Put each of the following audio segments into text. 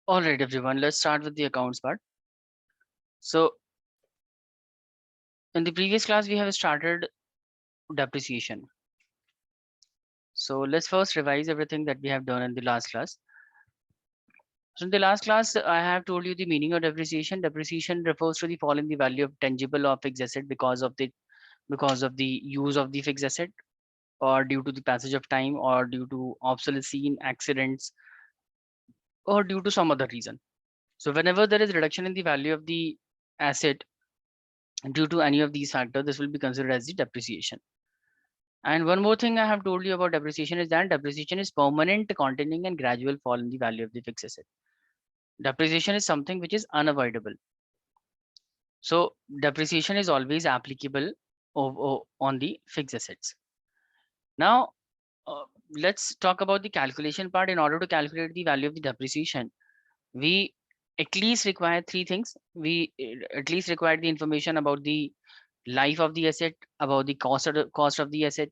All right, everyone, let's start with the accounts part. So in the previous class, we have started depreciation. So let's first revise everything that we have done in the last class. So in the last class, I have told you the meaning of depreciation. Depreciation refers to the fall in the value of tangible or fixed asset because of the use of the fixed asset, or due to the passage of time, or due to obsolescence, accidents, or due to some other reason. So whenever there is reduction in the value of the asset due to any of these factors, this will be considered as the depreciation. And one more thing I have told you about depreciation is that depreciation is permanent, continuing, and gradual fall in the value of the fixed asset. Depreciation is something which is unavoidable. So depreciation is always applicable on the fixed assets. Now, uh, let's talk about the calculation part. In order to calculate the value of the depreciation, we at least require three things. We at least require the information about the life of the asset, about the cost of the asset,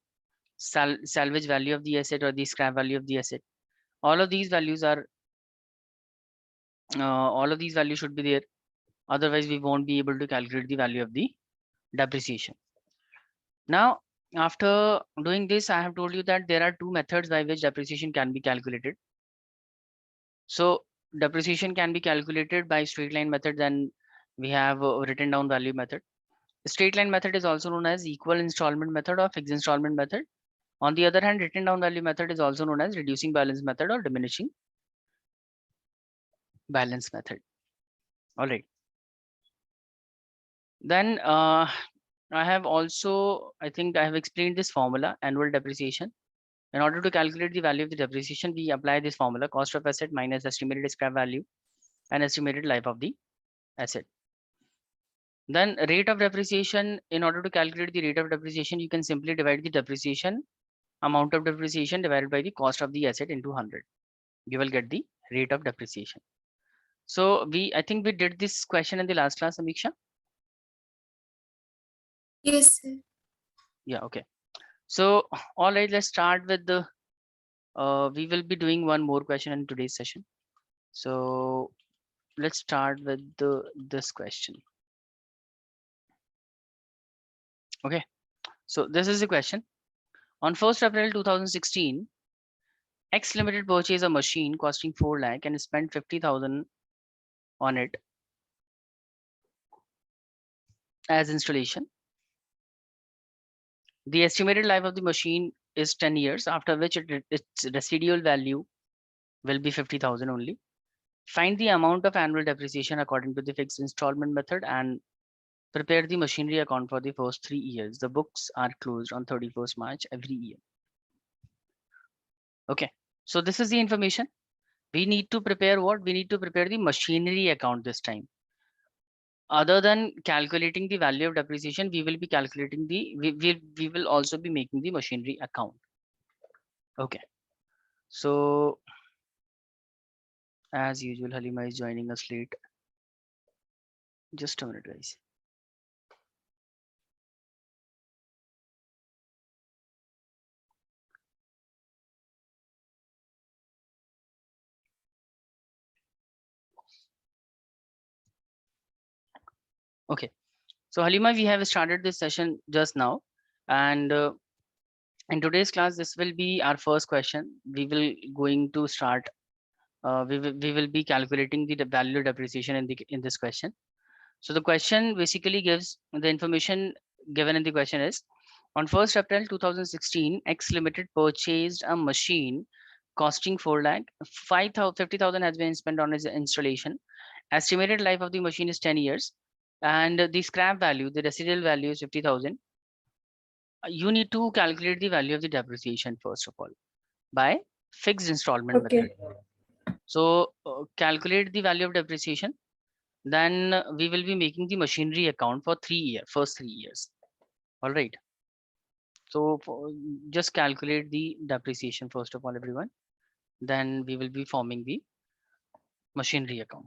salvage value of the asset, or the scrap value of the asset. All of these values are all of these values should be there. Otherwise, we won't be able to calculate the value of the depreciation. Now, after doing this, I have told you that there are two methods by which depreciation can be calculated. So depreciation can be calculated by straight line method. Then we have a written down value method. The straight line method is also known as equal installment method or fixed installment method. On the other hand, written down value method is also known as reducing balance method or diminishing balance method. All right. Then I have also, I think I have explained this formula, annual depreciation. In order to calculate the value of the depreciation, we apply this formula, cost of asset minus estimated scrap value and estimated life of the asset. Then rate of depreciation, in order to calculate the rate of depreciation, you can simply divide the depreciation, amount of depreciation divided by the cost of the asset into 100. You will get the rate of depreciation. So I think we did this question in the last class, Amiksha. Yes, sir. Yeah, okay. So, all right, let's start with the, we will be doing one more question in today's session. So let's start with this question. Okay, so this is the question. On 1st April 2016, X Limited purchased a machine costing 4 lakh and spent 50,000 on it as installation. The estimated life of the machine is 10 years, after which its residual value will be 50,000 only. Find the amount of annual depreciation according to the fixed installment method and prepare the machinery account for the first 3 years. The books are closed on 31st March every year. Okay, so this is the information. We need to prepare what? We need to prepare the machinery account this time. Other than calculating the value of depreciation, we will be calculating we will also be making the machinery account. Okay, so as usual, Halima is joining us late. Just a minute, guys. Okay, so Halima, we have started this session just now, and in today's class, this will be our first question. We will going to start. We will be calculating the value of depreciation in this question. So the question basically gives the information given in the question is, on 1st April 2016, X Limited purchased a machine costing 4 lakh, 50,000 has been spent on its installation. Estimated life of the machine is 10 years, and the scrap value, the residual value is 50,000. You need to calculate the value of the depreciation first of all by fixed installment Okay. method. So calculate the value of depreciation. Then we will be making the machinery account for first 3 years. All right. So just calculate the depreciation first of all, everyone. Then we will be forming the machinery account.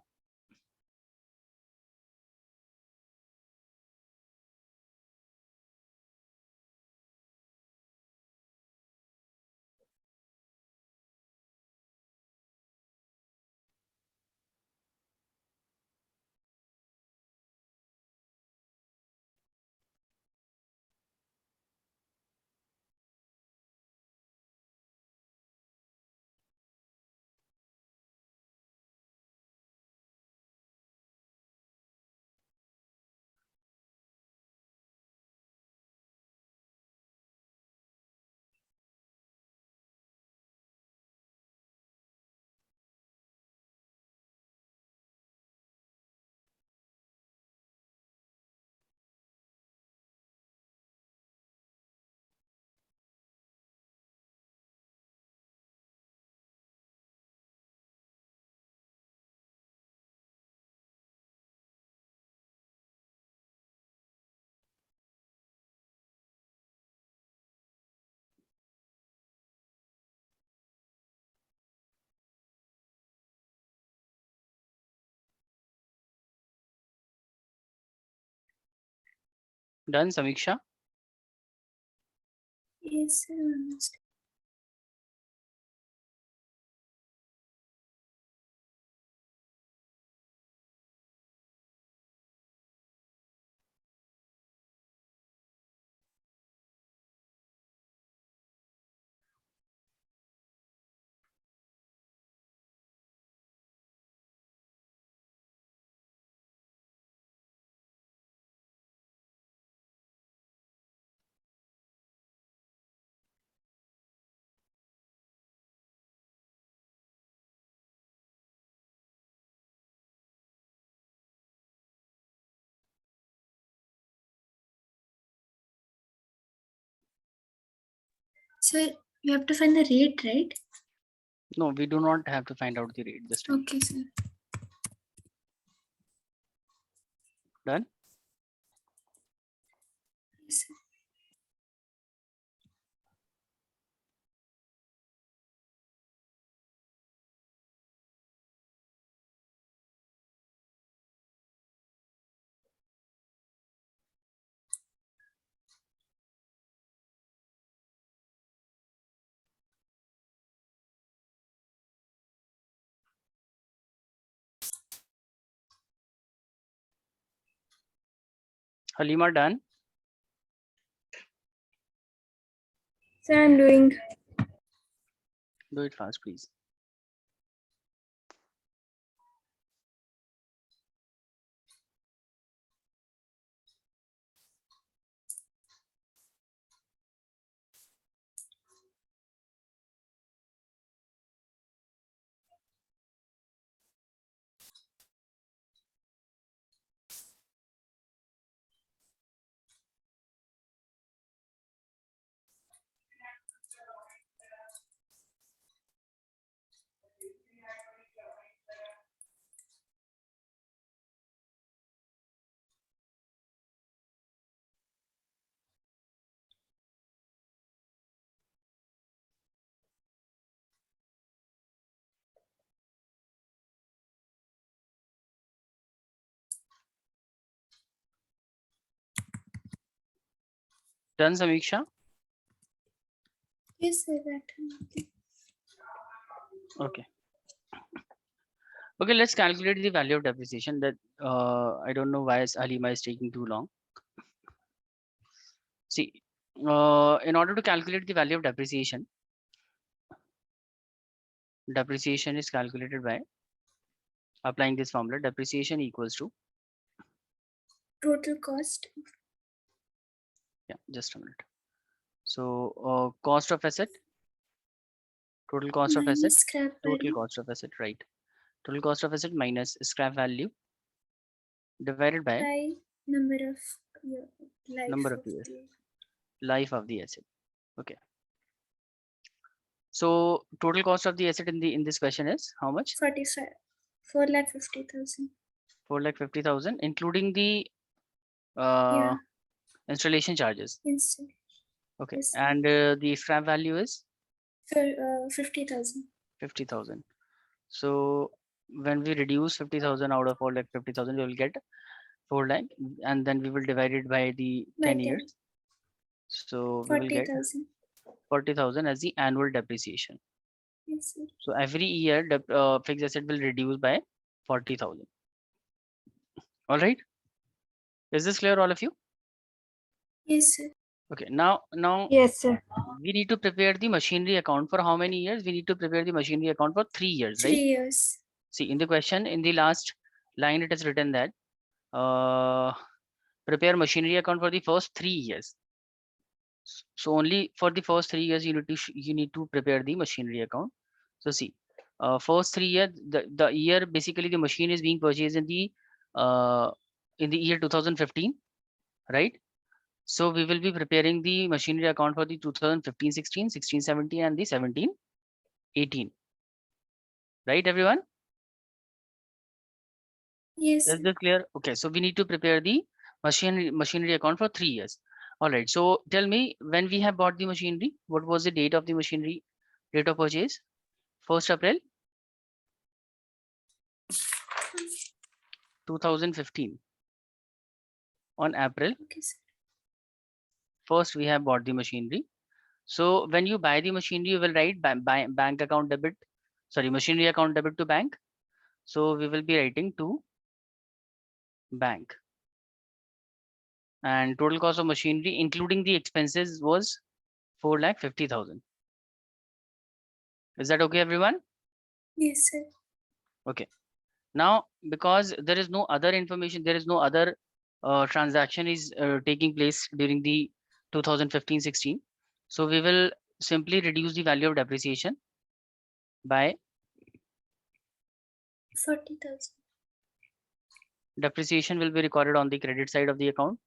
Done, Samiksha? Yes, sir. Understood. Sir, you have to find the rate, right? No, we do not have to find out the rate this time. Okay, sir. Done? Yes, sir. Halima, done? Sir, I'm doing. Do it fast, please. Done, Samiksha? Yes, sir. That. Okay. Okay, let's calculate the value of depreciation. That I don't know why Halima is taking too long. See, in order to calculate the value of depreciation is calculated by applying this formula. Depreciation equals to, Total cost. yeah, just a minute. So cost of asset, total cost of asset, Minus scrap total value cost of asset, right? Total cost of asset minus scrap value divided by by number of year, life number of of years, the life of the asset. Okay. So total cost of the asset in this question is how much? 45. 4,50,000. 4,50,000, including the uh, Yeah. installation charges. Instant. Okay. Yes. And the scrap value is For 50,000. 50,000. So when we reduce 50,000 out of 4,50,000, we will get 4 lakh, and then we will divide it by the By 10 10. years. So we will get 40,000. 40,000 as the annual depreciation. Yes, sir. So every year, fixed asset will reduce by 40,000. All right. Is this clear, all of you? Yes, sir. Okay. Now Yes, sir. we need to prepare the machinery account for how many years? We need to prepare the machinery account for 3 years, 3 right? years. See, in the question, in the last line, it is written that prepare machinery account for the first 3 years. So only for the first 3 years you need to prepare the machinery account. So see, first 3 years, the year basically the machine is being purchased in the year 2015, right? So we will be preparing the machinery account for the 2015, 16, 16, 17, and the 17, 18. Right, everyone? Yes, Is sir. this clear? Okay, so we need to prepare the machinery account for 3 years. All right, so tell me, when we have bought the machinery, what was the date of the machinery, date of purchase? 1st April 2015. On April Okay, sir. first we have bought the machinery. So when you buy the machinery, you will write bank account debit, sorry, machinery account debit to bank. So we will be writing to bank. And total cost of machinery, including the expenses, was 4,50,000. Is that okay, everyone? Yes, sir. Okay. Now, because there is no other information, there is no other transaction is taking place during the 2015-16. So we will simply reduce the value of depreciation by 40,000. depreciation will be recorded on the credit side of the account.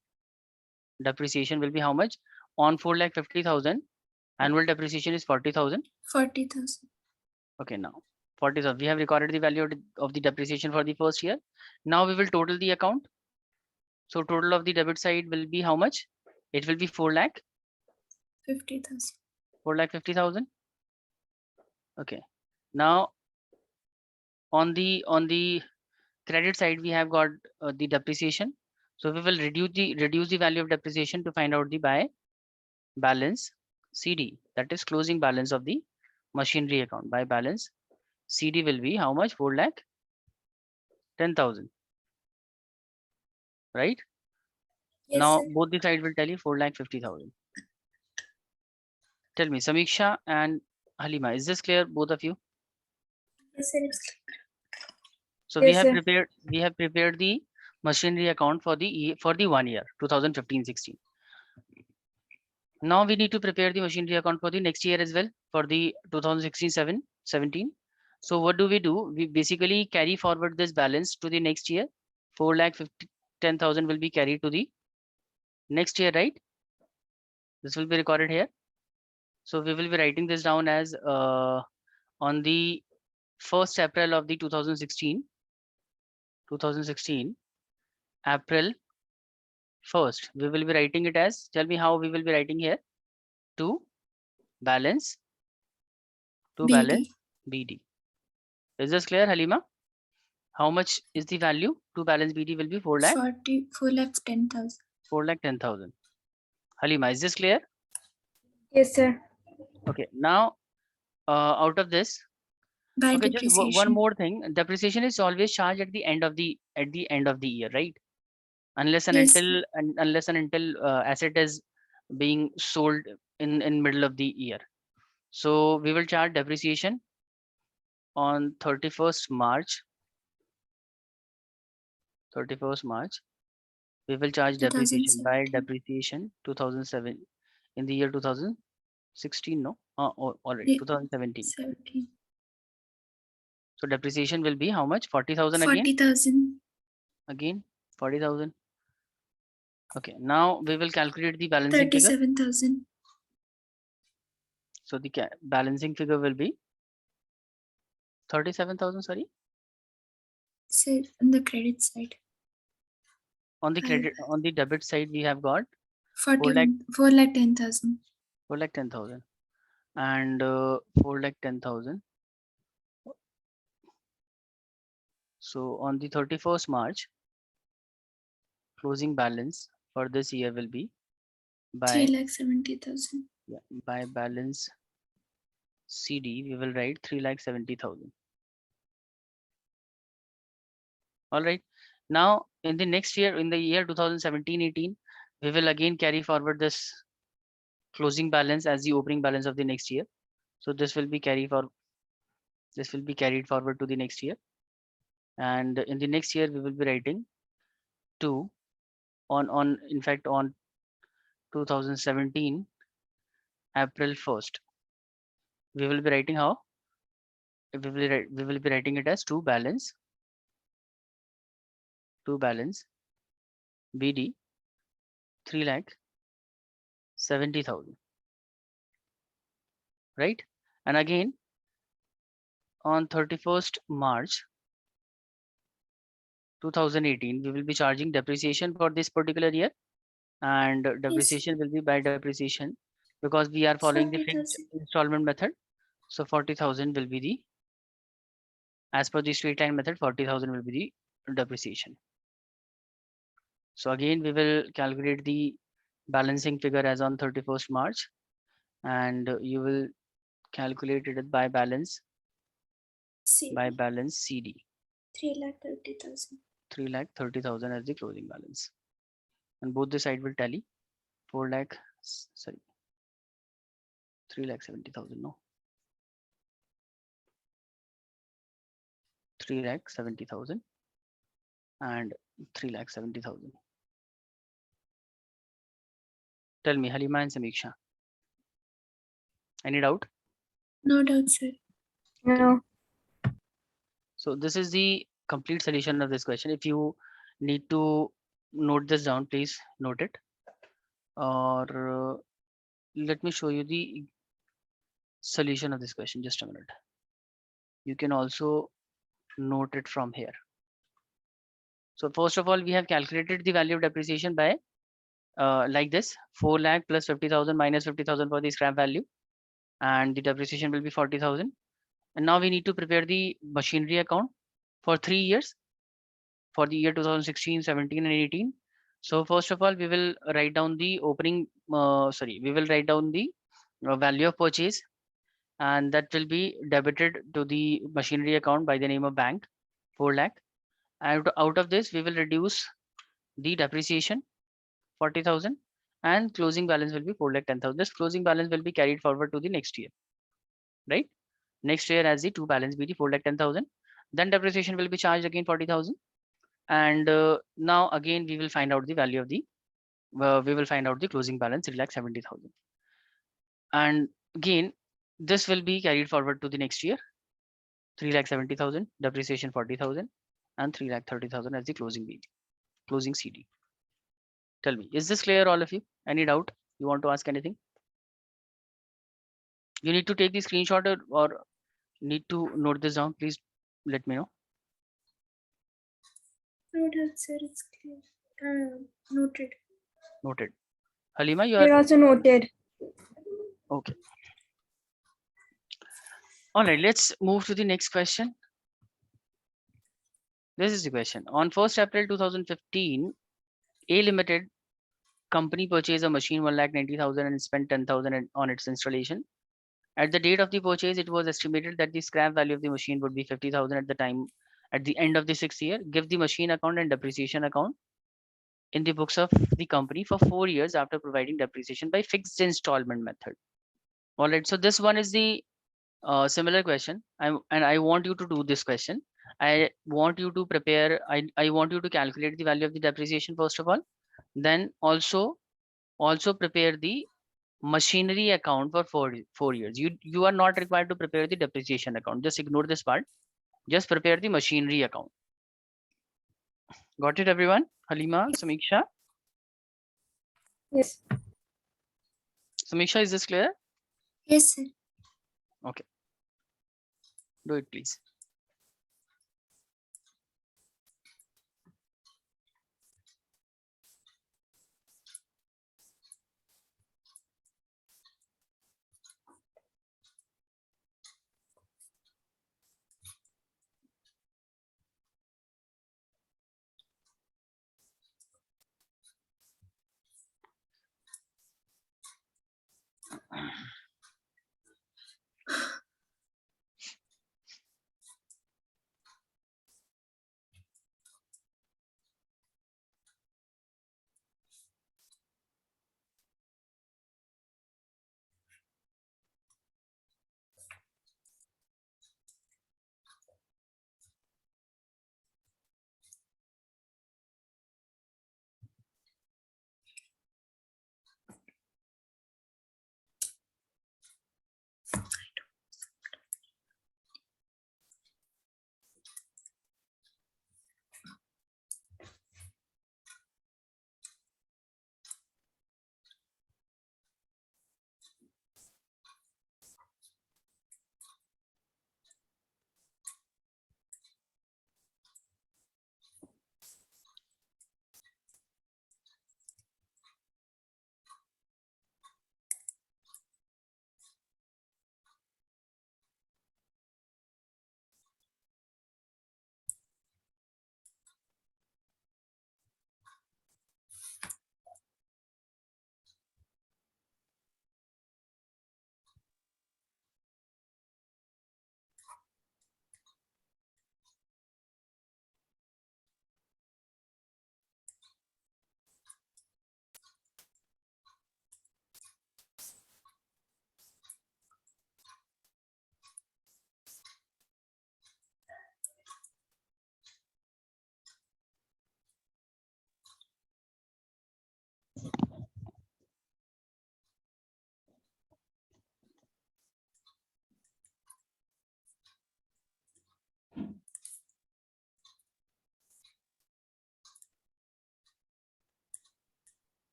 Depreciation will be how much? On 4,50,000, annual depreciation is 40,000. 40,000. Okay, now 40,000. We have recorded the value of the depreciation for the first year. Now we will total the account. So total of the debit side will be how much? It will be 50,000. 4,50,000. Okay. Now on the credit side, we have got the depreciation. So we will reduce the value of depreciation to find out the by balance CD, that is closing balance of the machinery account. By balance CD will be how much? 4,10,000, right? Yes, Now sir. both the side will tell you 4,50,000. Tell me, Samiksha and Halima, is this clear, both of you? Yes, sir. So Yes, sir. we have prepared the machinery account for the 1 year 2015-16. Now we need to prepare the machinery account for the next year as well, for the 2016-17. So what do? We basically carry forward this balance to the next year. 4,10,000 will be carried to the next year, right? This will be recorded here. So we will be writing this down as on the 1st April of the 2016, April 1st. We will be writing it as, tell me how we will be writing here, to balance BD. Is this clear, Halima? How much is the value to balance BD will be 4,10,000. 4,10,000. Halima, is this clear? Yes, sir. Okay, now out of this, By okay, just one depreciation. more thing. Depreciation is always charged at the end of the year, right? Unless and Yes, until asset is being sold in middle of the year. So we will charge depreciation on 31st March. 31st March. We will charge depreciation by 2017. depreciation 2007 in the year 2016. No, already Yeah. 2017. 17. So depreciation will be how much? 40,000 again. 40,000. Again 40,000. Okay, now we will calculate the balancing figure. 37,000. So the balancing figure will be 37,000. Sorry, Sir, on the credit side. on the debit side we have got 4,10,000. 4,10,000 and 4,10,000. So on the 31st March, closing balance for this year will be by 3,70,000. by balance CD, we will write 3,70,000. All right. Now in the next year, in the year 2017-18, we will again carry forward this closing balance as the opening balance of the next year. So this will be carried forward to the next year. And in the next year, we will be writing 2 on 2017 April 1st. We will be writing how? We will be writing it as to balance BD 3,70,000, right? And again on 31st March 2018, we will be charging depreciation for this particular year, and depreciation will be by depreciation because we are following the fixed 40,000. installment method. So 40,000 will be the, as per the straight line method, 40,000 will be the depreciation. So again, we will calculate the balancing figure as on 31st March, and you will calculate it by balance CD. CD. 3,30,000. 3,30,000 as the closing balance, and both the side will tally 3,70,000. No, 3,70,000 and 3,70,000. Tell me, Halima and Samiksha, any doubt? No doubt, sir. No. So this is the complete solution of this question. If you need to note this down, please note it. Or let me show you the solution of this question. Just a minute. You can also note it from here. So first of all, we have calculated the value of depreciation by like this: 4 lakh plus 50,000 minus 50,000 for the scrap value, and the depreciation will be 40,000. And now we need to prepare the machinery account for 3 years for the year 2016, 17 and 18. So first of all, we will write down the opening, we will write down the value of purchase, and that will be debited to the machinery account by the name of bank, 4 lakh. Out of this, we will reduce the depreciation, 40,000, and closing balance will be 4,10,000. This closing balance will be carried forward to the next year, right? Next year as the two balance be the 4,10,000. Then depreciation will be charged again 40,000. And now again we will find out the value of the we will find out the closing balance 3,70,000. And again this will be carried forward to the next year, 3,70,000, depreciation 40,000, and 3,30,000 as the closing CD. Tell me, is this clear, all of you? Any doubt? You want to ask anything? You need to take the screenshot or need to note this down. Please let me know. No doubt, sir. It's clear. Noted. Noted. Halima, you They're are also noted. okay. All right, let's move to the next question. This is the question. On 1st April 2015, A Limited company purchased a machine 1,90,000 and spent 10,000 on its installation. At the date of the purchase, it was estimated that the scrap value of the machine would be 50,000 at the end of the 6th year. Give the machine account and depreciation account in the books of the company for 4 years after providing depreciation by fixed installment method. All right, so this one is the similar question. I want you to do this question. I want you to prepare, I want you to calculate the value of the depreciation first of all. Then also prepare the machinery account for 4 years. You are not required to prepare the depreciation account. Just ignore this part. Just prepare the machinery account. Got it, everyone? Halima, Samiksha? Yes. Samiksha, is this clear? Yes, sir. Okay. Do it, please.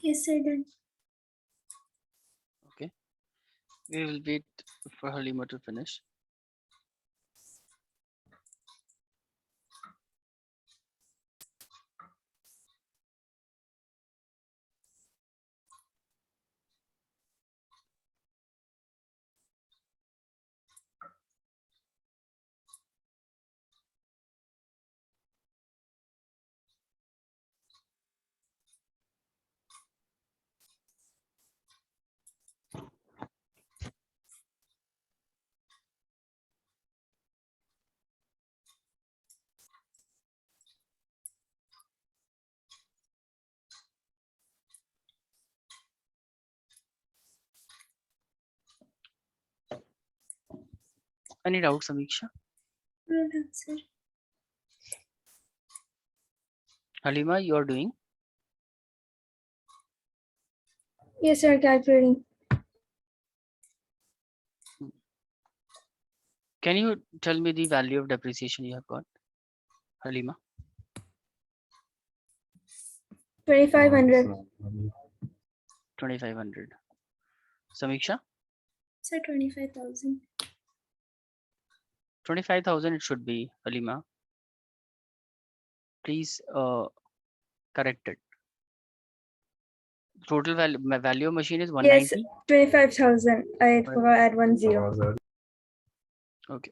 Yes, sir, done. Okay. We will wait for Halima to finish. Any doubts, Samiksha? No, done, sir. Halima, you are doing? Yes, sir, calculating. Can you tell me the value of depreciation you have got, Halima? 2500. 2500. Samiksha? Sir, 25,000. 25,000 it should be, Halima. Please correct it. Total value of machine is Yes, 190. 25,000. I forgot to add 10. Okay.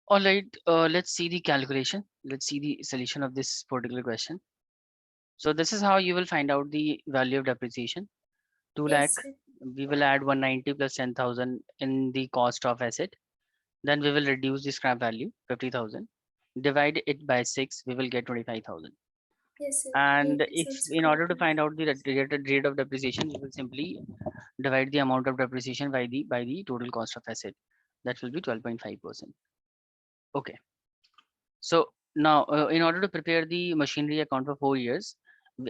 All right, let's see the calculation. Let's see the solution of this particular question. So this is how you will find out the value of depreciation. 2 lakh, Yes, sir. we will add 190 plus 10,000 in the cost of asset. Then we will reduce the scrap value, 50,000. Divide it by 6, we will get 25,000. Yes, sir. And It is if also in order to correct. find out the rated rate of depreciation, we will simply divide the amount of depreciation by the total cost of asset. That will be 12.5%. Okay. So now, in order to prepare the machinery account for 4 years,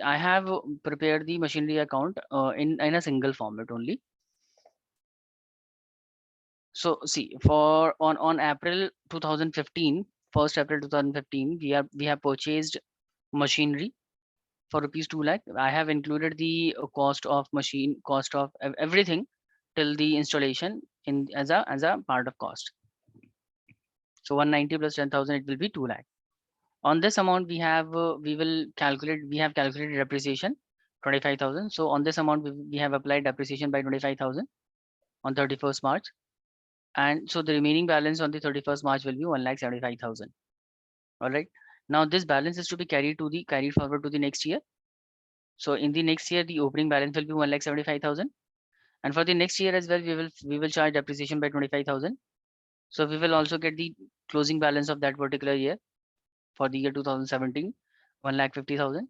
I have prepared the machinery account in a single format only. So see, for on April 2015, 1st April 2015, we have purchased machinery for rupees 2 lakh. I have included the cost of machine, cost of everything till the installation in as a part of cost. So 190 plus 10,000, it will be 2 lakh. On this amount, we have calculated depreciation 25,000. So on this amount, we have applied depreciation by 25,000 on 31st March. And so the remaining balance on the 31st March will be 1,75,000. All right. Now this balance is to be carried forward to the next year. So in the next year, the opening balance will be 1,75,000. And for the next year as well, we will charge depreciation by 25,000. So we will also get the closing balance of that particular year for the year 2017, 1,50,000.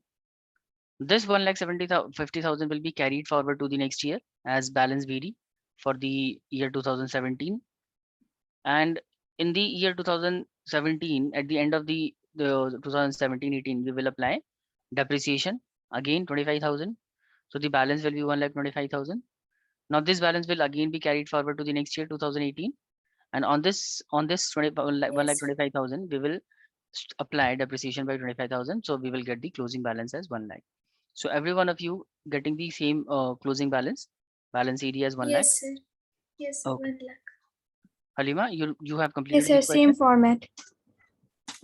This 1,50,000 will be carried forward to the next year as balance BD for the year 2017. And in the year 2017, at the end of the 2017-18, we will apply depreciation again 25,000. So the balance will be 1,25,000. Now this balance will again be carried forward to the next year 2018. And on this 1,25,000, we will apply depreciation by 25,000. So we will get the closing balance as 1 lakh. So every one of you getting the same closing balance AD as 1 lakh. Yes, sir. Yes, sir. Okay. 1 lakh. Halima, you have completed Yes, sir. this question? Same format.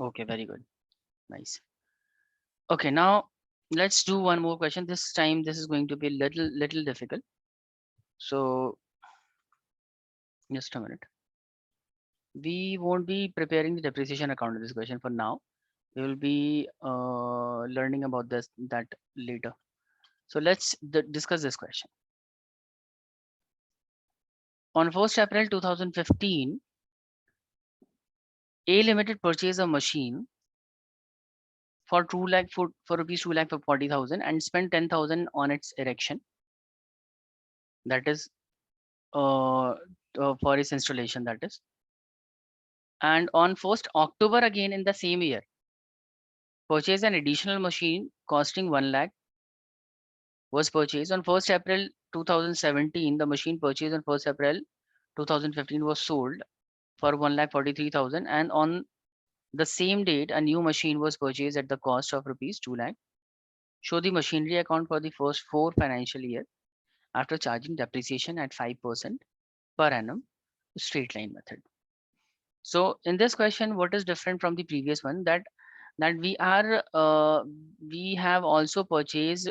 Okay, very good. Nice. Okay, now let's do one more question. This time this is going to be a little difficult. So just a minute. We won't be preparing the depreciation account of this question for now. We will be learning about that later. So let's discuss this question. On 1st April 2015, A Limited purchased a machine for 2 lakh for rupees 2 lakh for 40,000 and spent 10,000 on its erection. That is for its installation, that is. And on 1st October again in the same year, purchased an additional machine costing 1 lakh was purchased. On 1st April 2017, the machine purchased on 1st April 2015 was sold for 1,43,000, and on the same date, a new machine was purchased at the cost of rupees 2 lakh. Show the machinery account for the first 4 financial year after charging depreciation at 5% per annum, straight line method. So in this question, what is different from the previous one? That we have also purchased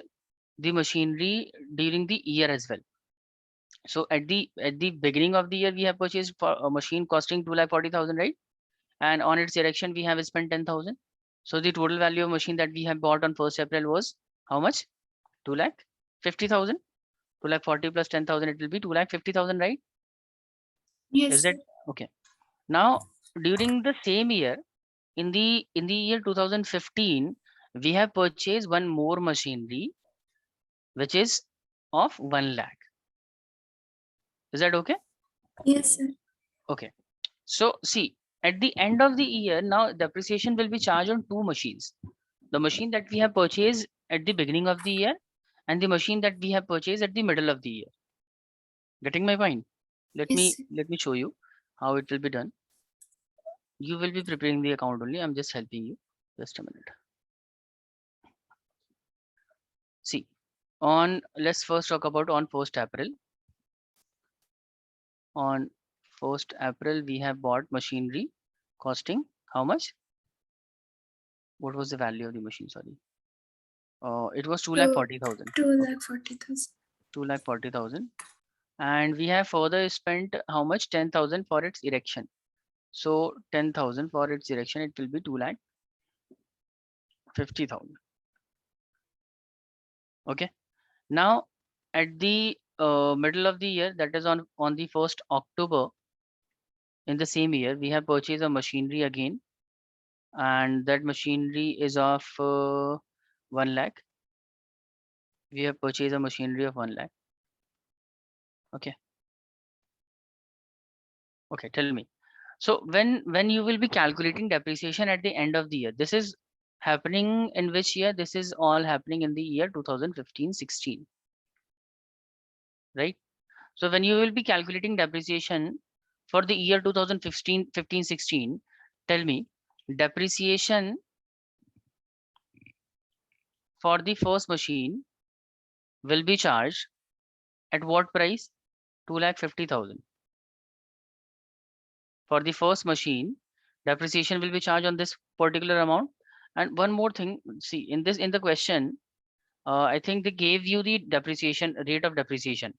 the machinery during the year as well. So at the beginning of the year, we have purchased for a machine costing 2,40,000, right? And on its erection, we have spent 10,000. So the total value of machine that we have bought on 1st April was how much? 2,50,000. 2,40,000 plus 10,000, it will be 2,50,000, right? Yes, Is that sir. okay? Now during the same year, in the year 2015, we have purchased one more machinery, which is of 1 lakh. Is that okay? Yes, sir. Okay. So see, at the end of the year, now depreciation will be charged on 2 machines. The machine that we have purchased at the beginning of the year and the machine that we have purchased at the middle of the year. Getting my point? Let Yes, me sir. show you how it will be done. You will be preparing the account only. I'm just helping you. Just a minute. See, let's first talk about on 1st April. On 1st April, we have bought machinery costing how much? What was the value of the machine? Sorry. It was 2,40,000. 2,40,000. 2,40,000. And we have further spent how much? 10,000 for its erection. So 10,000 for its erection, it will be 2,50,000. Okay. Now at the middle of the year, that is on the 1st October in the same year, we have purchased a machinery again, and that machinery is of 1 lakh. We have purchased a machinery of 1 lakh. Okay. Okay, tell me. So when you will be calculating depreciation at the end of the year, this is happening in which year? This is all happening in the year 2015-16, right? So when you will be calculating depreciation for the year 2015-16, tell me depreciation for the first machine will be charged at what price? 2,50,000. For the first machine, depreciation will be charged on this particular amount. And one more thing, see in the question, I think they gave you the depreciation rate of depreciation,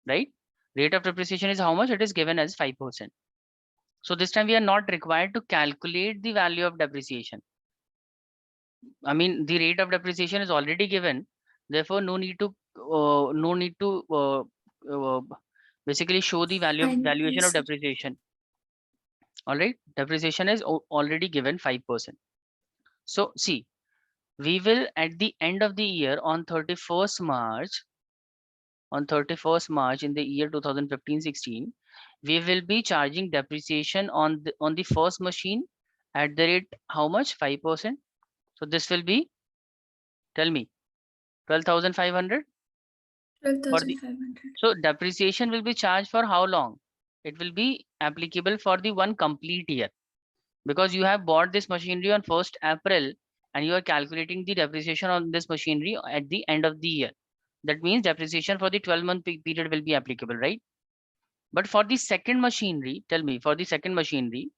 right? Rate of depreciation is how much? It is given as 5%. So this time we are not required to calculate the value of depreciation. I mean, the rate of depreciation is already given. Therefore, no need to basically show the valuation of Yes, sir. depreciation. All right, depreciation is already given 5%. So see, we will at the end of the year on 31st March, in the year 2015-16, we will be charging depreciation on the first machine at the rate how much? 5%. So this will be, tell me, 12,500 for the 12,500. so depreciation will be charged for how long? It will be applicable for the one complete year, because you have bought this machinery on 1st April and you are calculating the depreciation on this machinery at the end of the year. That means depreciation for the 12-month period will be applicable, right? But for the second machinery, tell me, for the second machinery,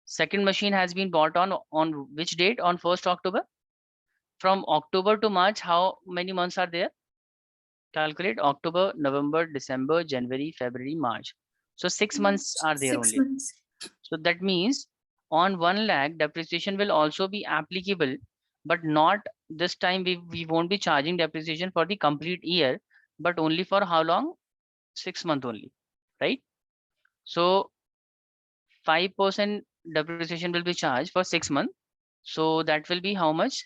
second machine has been bought on which date? On 1st October. From October to March, how many months are there? Calculate October, November, December, January, February, March. So 6 months are there 6 only. months. So that means on 1 lakh depreciation will also be applicable, but not this time we won't be charging depreciation for the complete year, but only for how long? 6 months only, right? So 5% depreciation will be charged for 6 months. So that will be how much?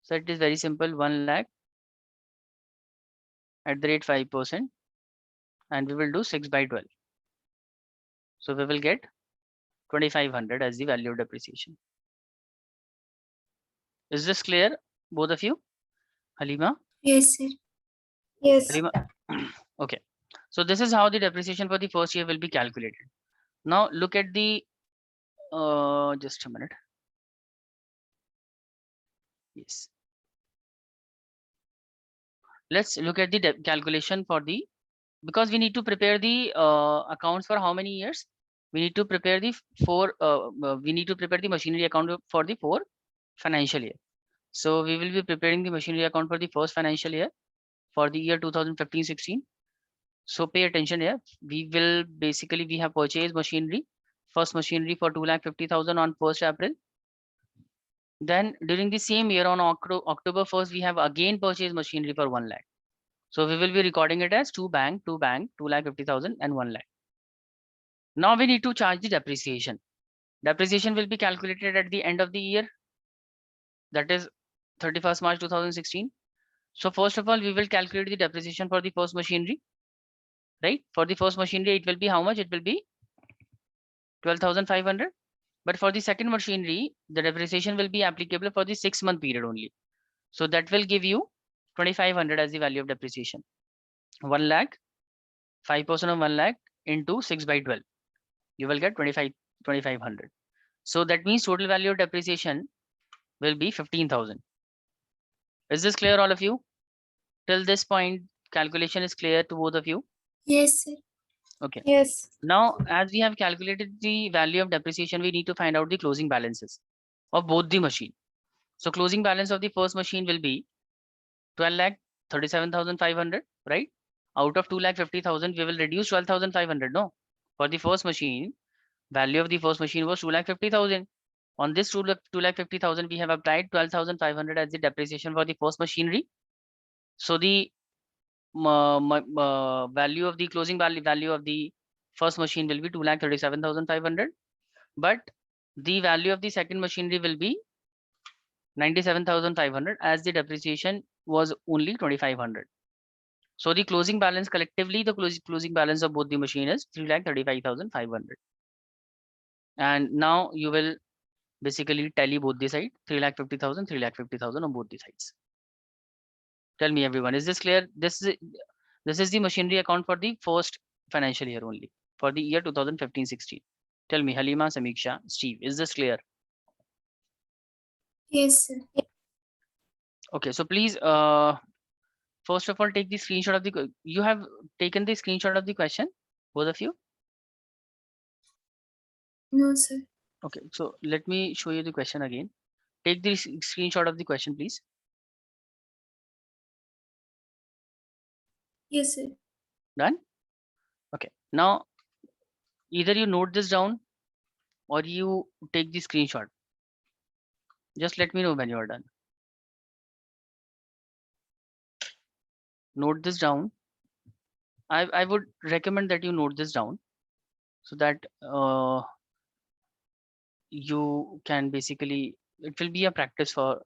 So it is very simple, 1 lakh at the rate 5%, and we will do 6 by 12. So we will get 2,500 as the value of depreciation. Is this clear, both of you? Halima? Yes, sir. Yes. Halima? Okay. So this is how the depreciation for the first year will be calculated. Now look at the, just a minute. Yes. Let's look at the calculation for the, because we need to prepare the accounts for how many years? We need to prepare the we need to prepare the machinery account for the 4 financial year. So we will be preparing the machinery account for the first financial year for the year 2015-16. So pay attention here. We will basically, we have purchased machinery, first machinery for 2,50,000 on 1st April. Then during the same year on October 1st, we have again purchased machinery for 1 lakh. So we will be recording it as 2,50,000 and 1 lakh. Now we need to charge the depreciation. Depreciation will be calculated at the end of the year, that is 31st March 2016. So first of all, we will calculate the depreciation for the first machinery, right? For the first machinery, it will be how much? It will be 12,500. But for the second machinery, the depreciation will be applicable for the 6-month period only. So that will give you 2,500 as the value of depreciation. 1 lakh, 5% of 1 lakh into 6 by 12. You will get 2,500. So that means total value of depreciation will be 15,000. Is this clear, all of you? Till this point, calculation is clear to both of you? Yes, sir. Okay. Yes. Now, as we have calculated the value of depreciation, we need to find out the closing balances of both the machine. So closing balance of the first machine will be 12,37,500, right? Out of 2,50,000, we will reduce 12,500, no? For the first machine, value of the first machine was 2,50,000. On this 2,50,000, we have applied 12,500 as the depreciation for the first machinery. So the value of the closing value of the first machine will be 2,37,500, but the value of the second machinery will be 97,500 as the depreciation was only 2,500. So the closing balance collectively, the closing balance of both the machine is 3,35,500. And now you will basically tally both the sides, 3,50,000, 3,50,000 on both the sides. Tell me everyone, is this clear? This is the machinery account for the first financial year only, for the year 2015-16. Tell me, Halima, Samiksha, Steve, is this clear? Yes, sir. Okay, so please, first of all, take the screenshot of the, you have taken the screenshot of the question, both of you? No, sir. Okay, so let me show you the question again. Take the screenshot of the question, please. Yes, sir. Done? Okay, now either you note this down or you take the screenshot. Just let me know when you are done. Note this down. I would recommend that you note this down so that you can basically, it will be a practice for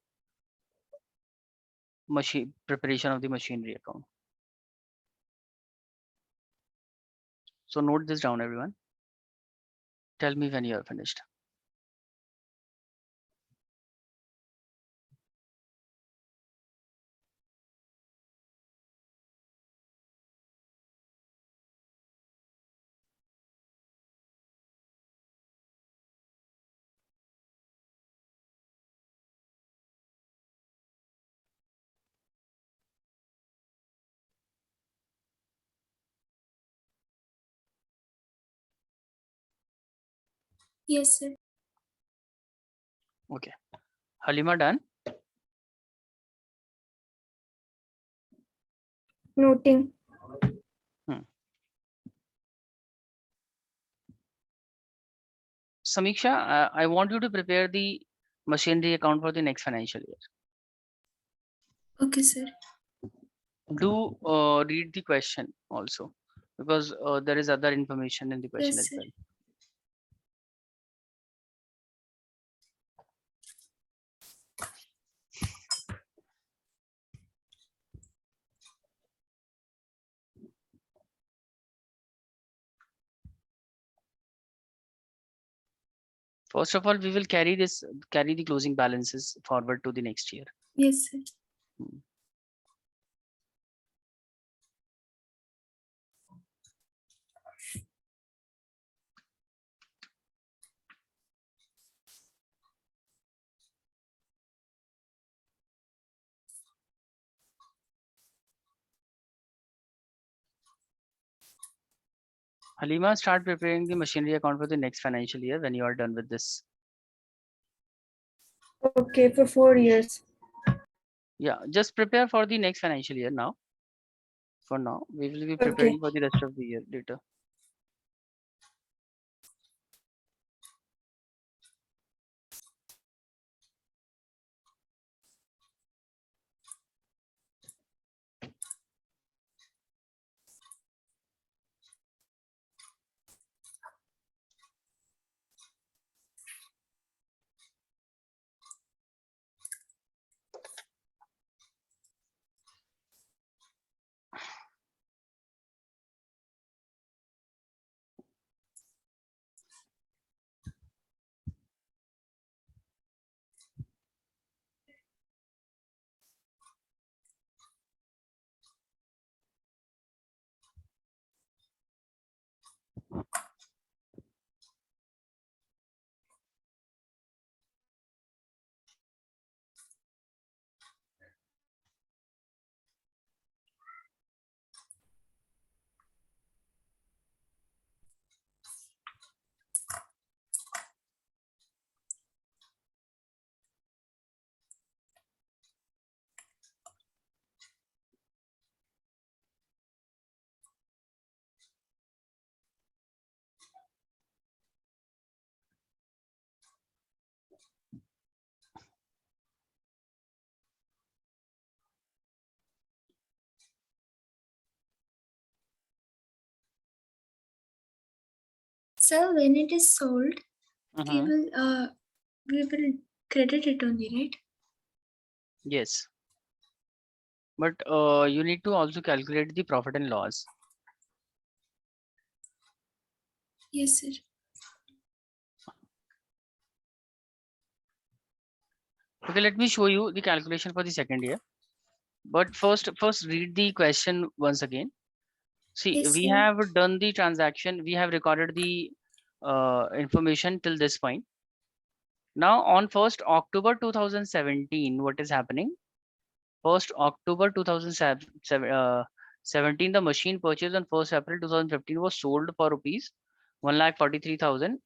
machine preparation of the machinery account. So note this down, everyone. Tell me when you are finished. Yes, sir. Okay. Halima, done? Noting. Samiksha, I want you to prepare the machinery account for the next financial year. Okay, sir. Do read the question also, because there is other information in the question Yes, as sir. well. First of all, we will carry the closing balances forward to the next year. Yes, sir. Halima, start preparing the machinery account for the next financial year when you are done with this. Okay, for 4 years. Yeah, just prepare for the next financial year now. For now, we will be Okay. preparing for the rest of the year later. Sir, when it is sold, Mhm. we will credit it only, right? Yes. But you need to also calculate the profit and loss. Yes, sir. Okay, let me show you the calculation for the second year. But first read the question once again. See, Yes, we sir. have done the transaction. We have recorded the information till this point. Now on 1st October 2017, what is happening? 1st October 2017, the machine purchased on 1st April 2015 was sold for rupees 1,43,000,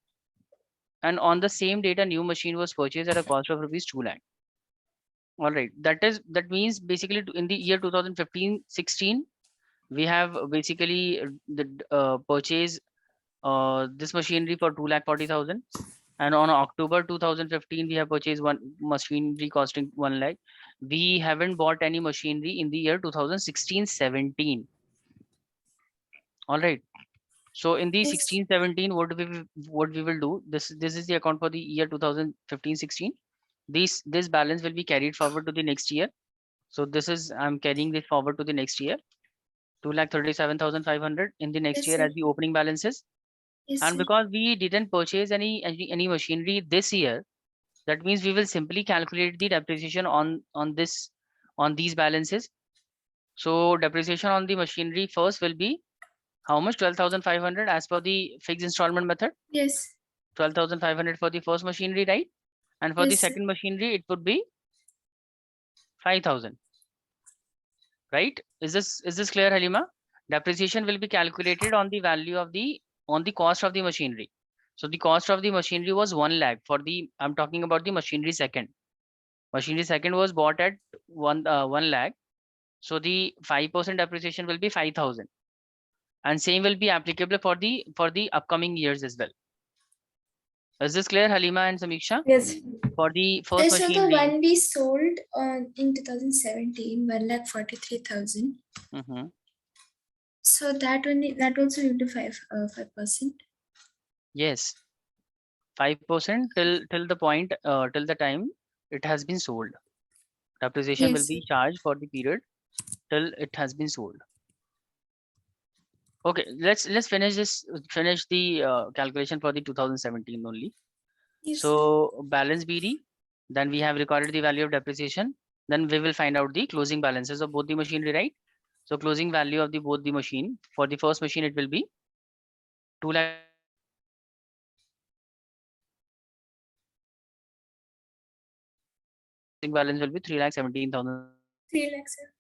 and on the same date a new machine was purchased at a cost of rupees 2 lakh. All right, that means basically in the year 2015-16 we have basically purchased this machinery for 2,40,000, and on October 2015 we have purchased one machinery costing 1 lakh. We haven't bought any machinery in the year 2016-17. All right, so in the Yes. 16-17 what we will do, this is the account for the year 2015-16. This balance will be carried forward to the next year. So this is, I'm carrying this forward to the next year, 2,37,500 in the next Yes, year sir. as the opening balances. Yes, And sir. because we didn't purchase any machinery this year, that means we will simply calculate the depreciation on these balances. So depreciation on the machinery first will be how much? 12,500 as per the fixed installment method. Yes. 12,500 for the first machinery, right? And for the Yes, sir. second machinery, it would be 5,000, right? Is this clear, Halima? Depreciation will be calculated on the value of on the cost of the machinery. So the cost of the machinery was 1 lakh for the, I'm talking about the machinery second. Machinery second was bought at 1 lakh. So the 5% depreciation will be 5,000, and same will be applicable for the upcoming years as well. Is this clear, Halima and Samiksha? Yes. For the first So the machinery. one we sold in 2017, 1,43,000. Mhm. So that also into 5%. Yes, 5% till the point till the time it has been sold. Depreciation will Yes. be charged for the period till it has been sold. Okay, let's finish the calculation for the 2017 only. Yes. So balance BD, then we have recorded the value of depreciation. Then we will find out the closing balances of both the machinery, right? So closing value of both the machine. For the first machine, it will be 2 lakh. Closing balance will be 3,17,000. 3 lakhs, sir.